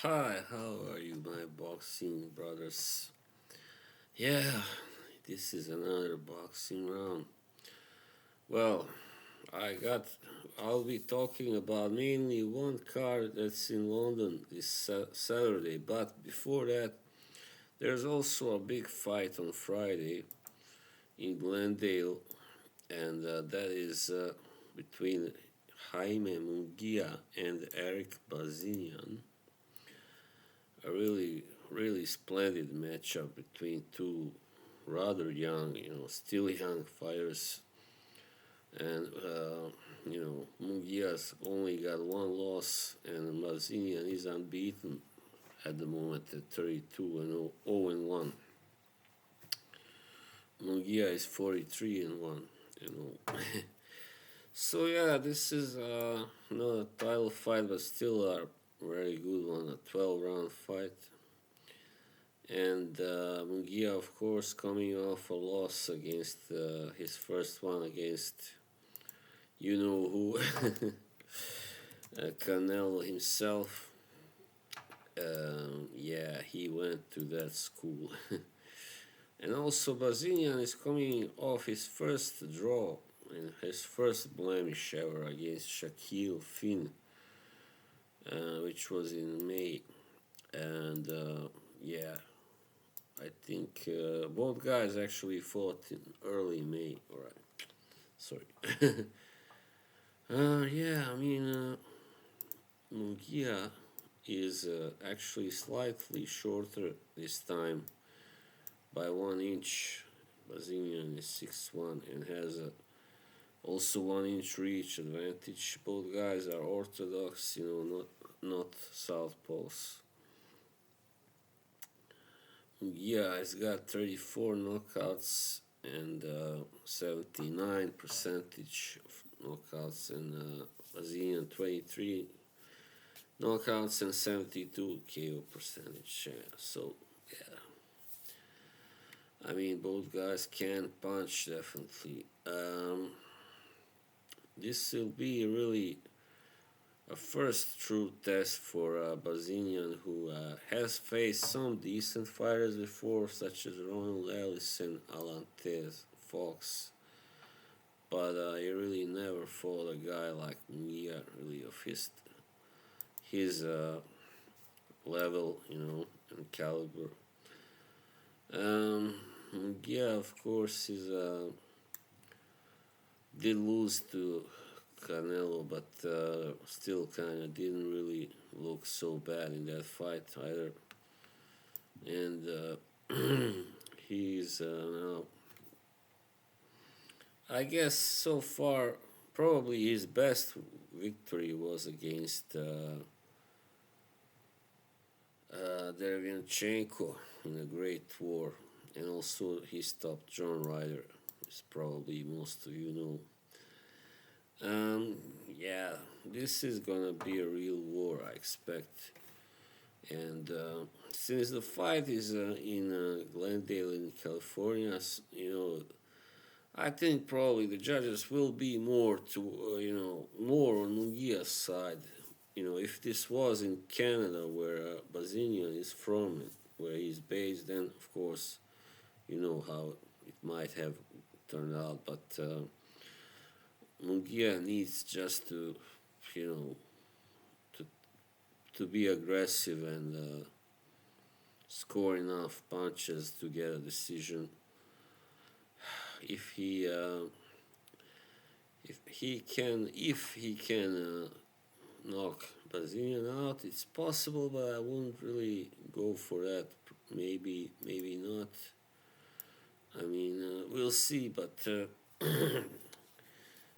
Hi, how are you, my boxing brothers? Yeah, this is another boxing round. Well, I got. I'll be talking about mainly one card that's in London this Saturday, but before that, there's also a big fight on Friday in Glendale, and that is between Jaime Munguia and Erik Bazinyan. A really splendid matchup between two rather young, still young fighters. And, Munguia's only got one loss, and Bazinyan is unbeaten at the moment at 32 and 0 and 1. Munguia is 43 and 1, So, yeah, this is not a title fight, but still a very good one, a 12-round fight. And Munguia, of course, coming off a loss against his first one against you know who, Canelo himself. Yeah, he went to that school. And also, Bazinyan is coming off his first draw and his first blemish ever against Shaquille Finn, which was in May. And yeah, I think both guys actually fought in early May. All right, sorry. Yeah, I mean, Munguia is actually slightly shorter this time by 1 inch. Bazinyan is 6'1" and has also 1 inch reach advantage. Both guys are orthodox, not southpaws. Yeah, he's got 34 knockouts and 79 percentage of knockouts, and Bazinyan 23 knockouts and 72 KO percentage. So, yeah. I mean, both guys can punch, definitely. This will be really a first true test for Bazinyan, who has faced some decent fighters before, such as Ronald Ellis and Alantez Fox. But he really never fought a guy like Munguia, really of his level, and caliber. Munguia, of course, is did lose to Canelo, but still kind of didn't really look so bad in that fight either. And he's now, I guess, so far, probably his best victory was against Derevyanchenko in a great war. And also he stopped John Ryder, as probably most of you know. Yeah, this is gonna be a real war, I expect. And since the fight is in Glendale, in California, I think probably the judges will be more to, more on Munguia's side. If this was in Canada, where Bazinyan is from, where he's based, then of course, you know how it might have turned out. But Munguia needs just to, you know, to to be aggressive and score enough punches to get a decision. If he if he can knock Bazinyan out, it's possible, but I wouldn't really go for that. Maybe not. I mean, we'll see. But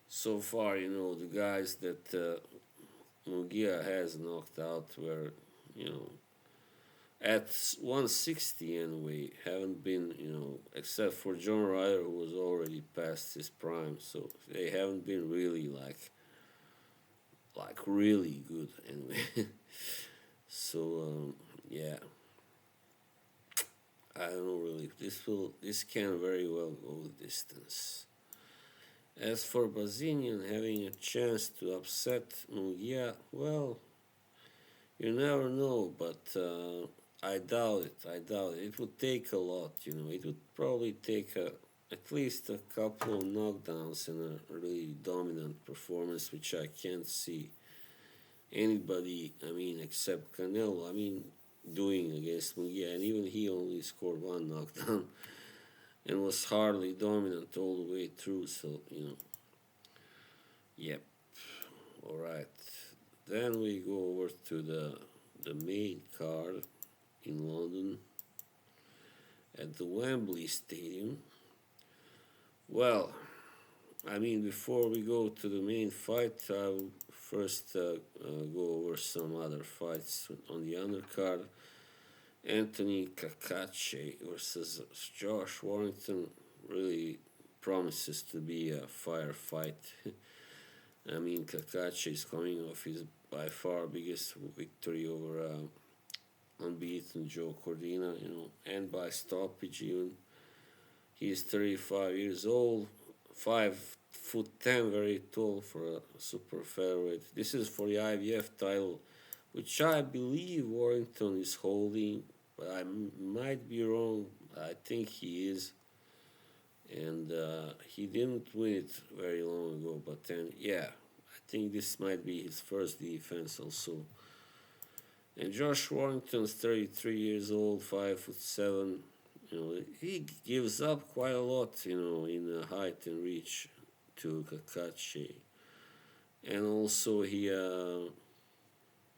so far, the guys that Munguia has knocked out were, you know, at 160 anyway, haven't been, except for John Ryder, who was already past his prime. So they haven't been really like really good anyway. So yeah, I don't know really. This can very well go the distance. As for Bazinyan having a chance to upset Munguia, well, You never know, but I doubt it. I doubt it. It would take a lot, you know. It would probably take at least a couple of knockdowns and a really dominant performance, which I can't see anybody, I mean, except Canelo, I mean, doing against Munguia. And even he only scored one knockdown and was hardly dominant all the way through. So, you know, yep. All right. Then we go over to the main card in London at the Wembley Stadium. Well, I mean, before we go to the main fight, I'll first go over some other fights on the undercard. Anthony Kakache versus Josh Warrington really promises to be a firefight. I mean, Kakache is coming off his by far biggest victory over unbeaten Joe Cordina, you know, and by stoppage even. He's 35 years old, 5'10", very tall for a super featherweight. This is for the IBF title, which I believe Warrington is holding, but I might be wrong. I think he is, and he didn't win it very long ago. But then, yeah, I think this might be his first defense also. And Josh Warrington's 33 years old, 5'7". You know, he gives up quite a lot, you know, in height and reach to Kakache. And also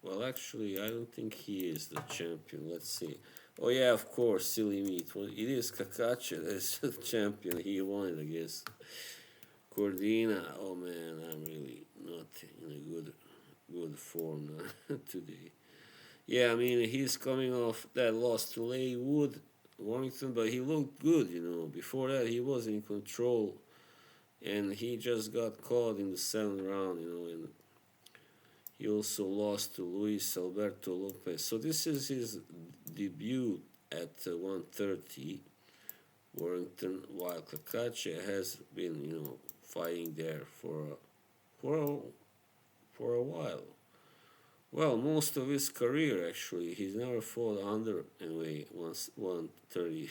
well, actually, I don't think he is the champion. Let's see. Oh, yeah, of course, silly me. It is Kakache that's the champion. He won it against Cordina. Oh, man, I'm really not in a good form today. Yeah, I mean, he's coming off that loss to Leigh Wood, Warrington, but he looked good, you know. Before that, he was in control, and he just got caught in the seventh round, you know, and he also lost to Luis Alberto Lopez. So this is his debut at 130, Warrington, while Kakache has been, you know, fighting there for a, for a while. Well, most of his career, actually. He's never fought under, anyway, 130.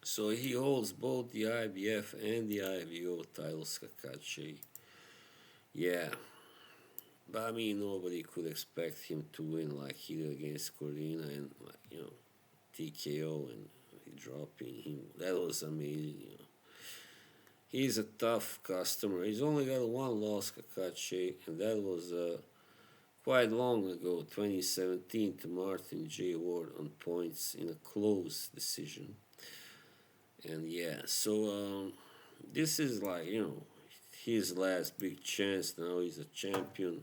So he holds both the IBF and the IBO titles, Kakache. Yeah. But, I mean, nobody could expect him to win like he did against Cordina and, like, you know, TKO and dropping him. That was amazing, you know. He's a tough customer. He's only got one loss, Kakache, and that was quite long ago, 2017, to Martin J. Ward on points in a close decision. And yeah, so this is like, you know, his last big chance. Now he's a champion.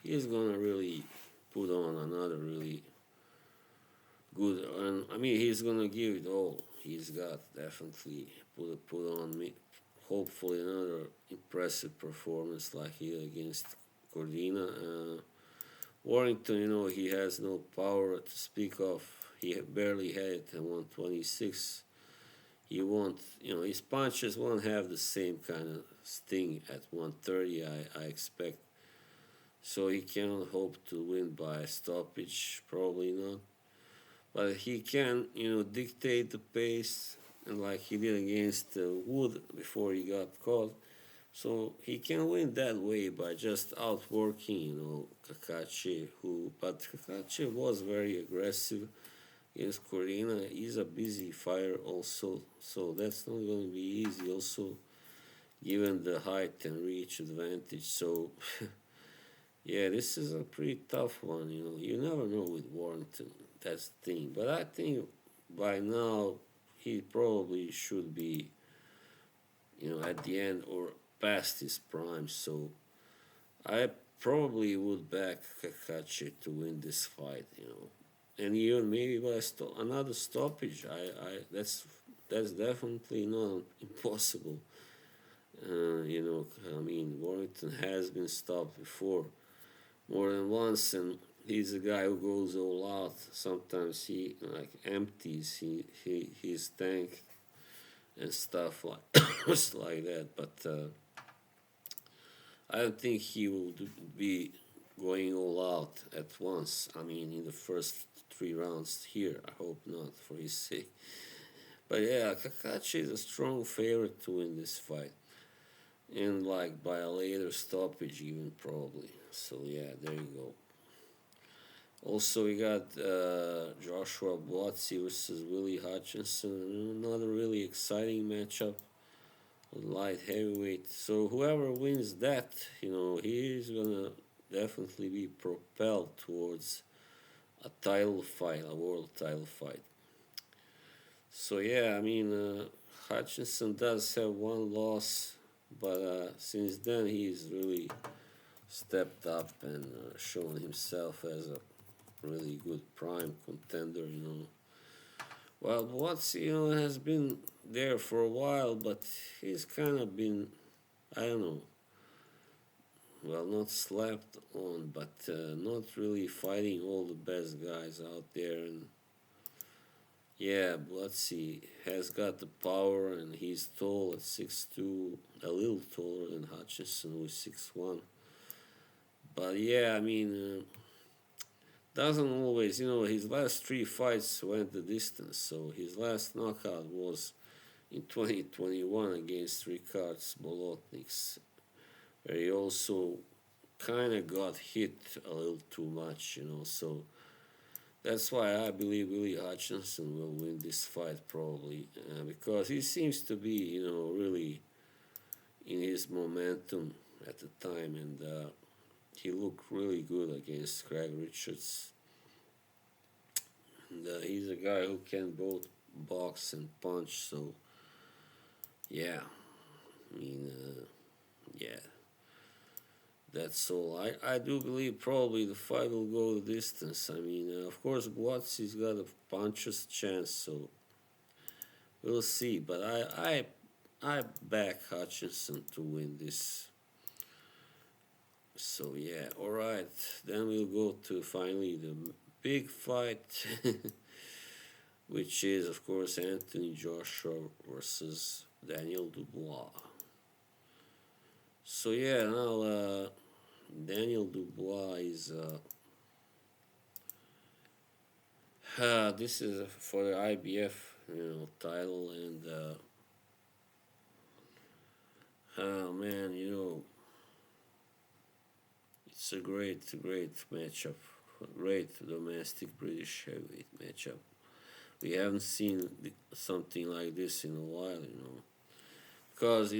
He's gonna really put on another really good, and I mean, he's gonna give it all. He's got definitely put on me. Hopefully, another impressive performance like he did against Cordina. Warrington, you know, he has no power to speak of. He barely had it at 126. He won't, you know, his punches won't have the same kind of sting at 130, I expect. So he cannot hope to win by stoppage, probably not. But he can, you know, dictate the pace, and like he did against Wood before he got caught. So he can win that way by just outworking, you know, Kakache, but Kakache was very aggressive against Corina. He's a busy fighter also, so that's not going to be easy also, given the height and reach advantage. So, yeah, this is a pretty tough one, you know. You never know with Warrington, that's the thing. But I think by now he probably should be, you know, at the end or past his prime. So I probably would back Kakache to win this fight, you know, and even maybe by another stoppage. That's definitely not impossible. You know, I mean, Warrington has been stopped before more than once, and he's a guy who goes all out. Sometimes he like empties his tank and stuff like like that. But I don't think he will be going all out at once. I mean, in the first 3 rounds here. I hope not, for his sake. But yeah, Kakachi is a strong favorite to win this fight, and like by a later stoppage, even probably. So yeah, there you go. Also, we got Joshua Buatsi versus Willie Hutchinson. Another really exciting matchup, light heavyweight. So whoever wins that, he's gonna definitely be propelled towards a title fight, a world title fight. So yeah, I mean, Hutchinson does have one loss, but since then he's really stepped up and shown himself as a really good prime contender. Well, Watts, has been there for a while, but he's kind of been, I don't know, well, not slapped on, but not really fighting all the best guys out there. And yeah, Blatzy has got the power, and he's tall at 6'2", a little taller than Hutchinson, who is 6'1". But yeah, I mean, doesn't always, his last 3 fights went the distance. So his last knockout was in 2021 against Ricards Bolotniks, where he also kind of got hit a little too much. So that's why I believe Willie Hutchinson will win this fight probably, because he seems to be, really in his momentum at the time, and he looked really good against Craig Richards. And he's a guy who can both box and punch, so yeah, I mean, yeah, that's all. I do believe probably the fight will go the distance. I mean, of course, Buatsy's got a puncher's chance, so we'll see. But I back Hutchinson to win this. So yeah, all right. Then we'll go to finally the big fight, which is of course Anthony Joshua versus Daniel Dubois. So yeah, now Daniel Dubois is this is for the IBF title, and oh man, it's a great matchup, a great domestic British heavyweight matchup. We haven't seen something like this in a while, because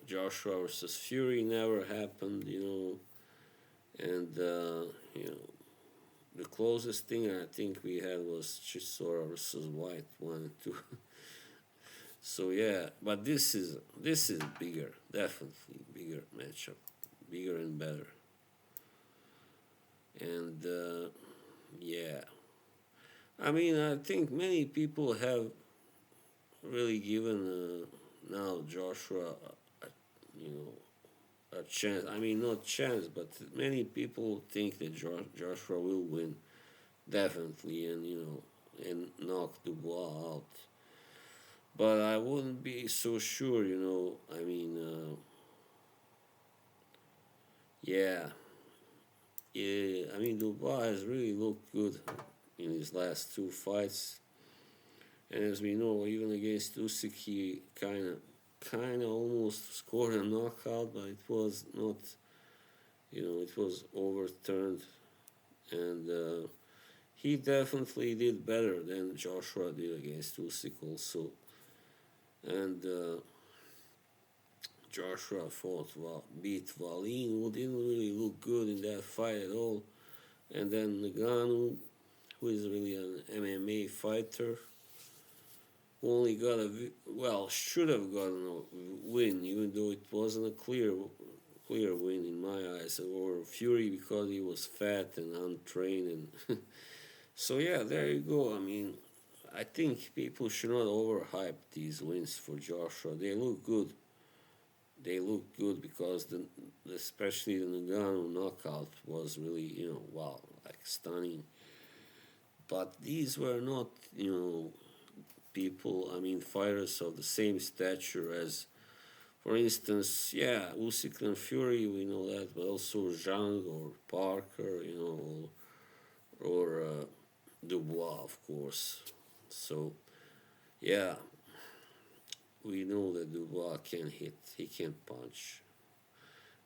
Joshua versus Fury never happened, and the closest thing I think we had was Chisora versus White 1 and 2. So yeah, but this is bigger, definitely bigger matchup, bigger and better. And yeah, I mean, I think many people have really given now Joshua a chance. I mean, not chance, but many people think that Joshua will win, definitely, and knock Dubois out. But I wouldn't be so sure, I mean, yeah. Yeah, I mean, Dubois has really looked good in his last 2 fights, and as we know, even against Usyk, he kind of almost scored a knockout, but it was not, it was overturned, and he definitely did better than Joshua did against Usyk also, and Joshua beat Wallin, who didn't really look good in that fight at all, and then Nagano, who is really an MMA fighter, who only got should have gotten a win, even though it wasn't a clear win in my eyes, or Fury because he was fat and untrained, and so yeah, there you go. I mean, I think people should not overhype these wins for Joshua. They look good. Because especially the Nagano knockout was really, wow, like stunning. But these were not, people, I mean, fighters of the same stature as, for instance, yeah, Usyk and Fury, we know that, but also Zhang or Parker, Dubois, of course. So yeah, we know that Dubois can hit, he can punch,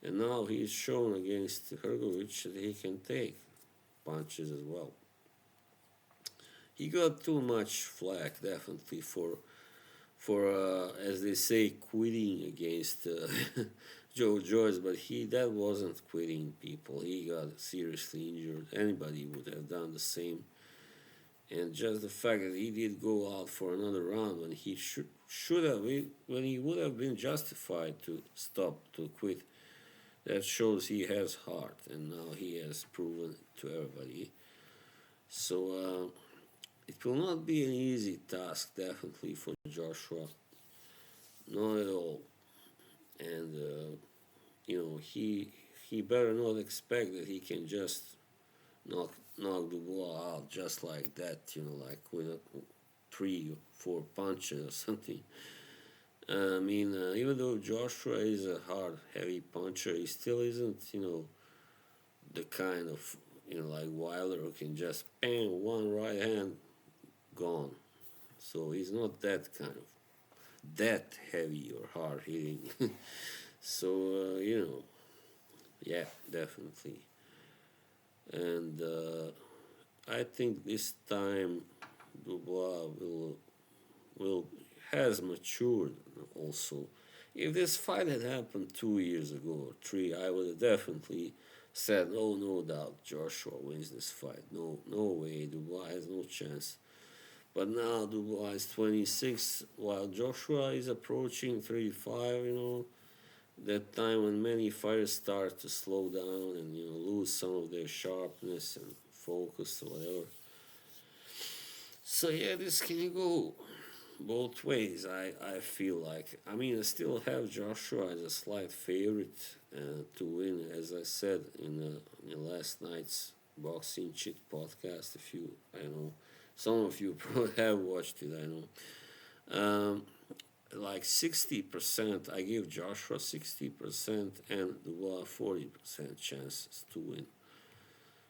and now he's shown against Hrgovic that he can take punches as well. He got too much flack, definitely, for as they say, quitting against Joe Joyce, but that wasn't quitting, people. He got seriously injured. Anybody would have done the same. And just the fact that he did go out for another round when he should have, when he would have been justified to stop, to quit, that shows he has heart, and now he has proven to everybody. So it will not be an easy task, definitely, for Joshua, not at all. And he better not expect that he can just knock Dubois out just like that, like with 3 or 4 punches or something. I mean, even though Joshua is a hard, heavy puncher, he still isn't, the kind of, like Wilder, who can just bang one right hand, gone. So he's not that kind of, that heavy or hard hitting. So, yeah, definitely. And I think this time Dubois will has matured also. If this fight had happened 2 years ago or 3, I would have definitely said, oh, no doubt Joshua wins this fight. No, no way. Dubois has no chance. But now Dubois is 26, while Joshua is approaching 35. That time when many fighters start to slow down and lose some of their sharpness and focus or whatever. So yeah, this can go both ways. I feel like, I mean, I still have Joshua as a slight favorite to win, as I said in last night's Boxing Chit podcast. If you, I know, some of you probably have watched it, I know. Like 60%, I give Joshua 60% and Dubois 40% chances to win.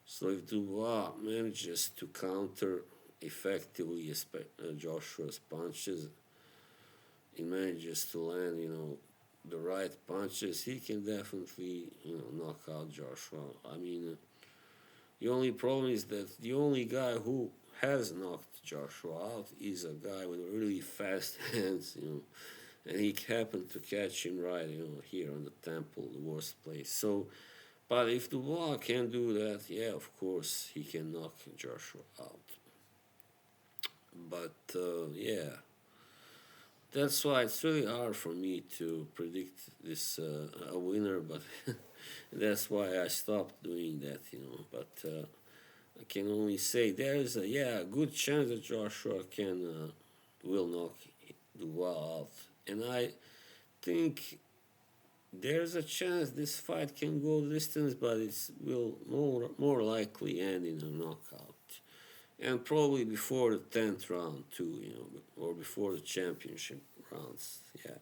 So if Dubois manages to counter effectively Joshua's punches, he manages to land, the right punches, he can definitely, knock out Joshua. I mean, the only problem is that the only guy who has knocked Joshua out is a guy with really fast hands, and he happened to catch him right, here on the temple, the worst place. So, but if Dubois can do that, yeah, of course, he can knock Joshua out. But, yeah, that's why it's really hard for me to predict this a winner, but that's why I stopped doing that, But I can only say there is a good chance that Joshua will knock Dubois out, and I think there's a chance this fight can go distance, but it will more likely end in a knockout, and probably before the 10th round too, or before the championship rounds. Yeah.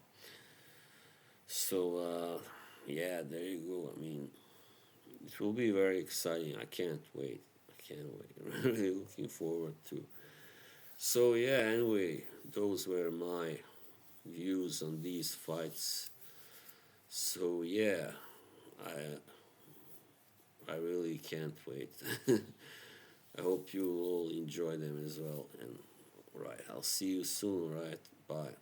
So yeah, there you go. I mean, it will be very exciting. I can't wait. I'm really looking forward to. So yeah, anyway, those were my views on these fights. So yeah, I really can't wait. I hope you all enjoy them as well. And right, I'll see you soon. Right, bye.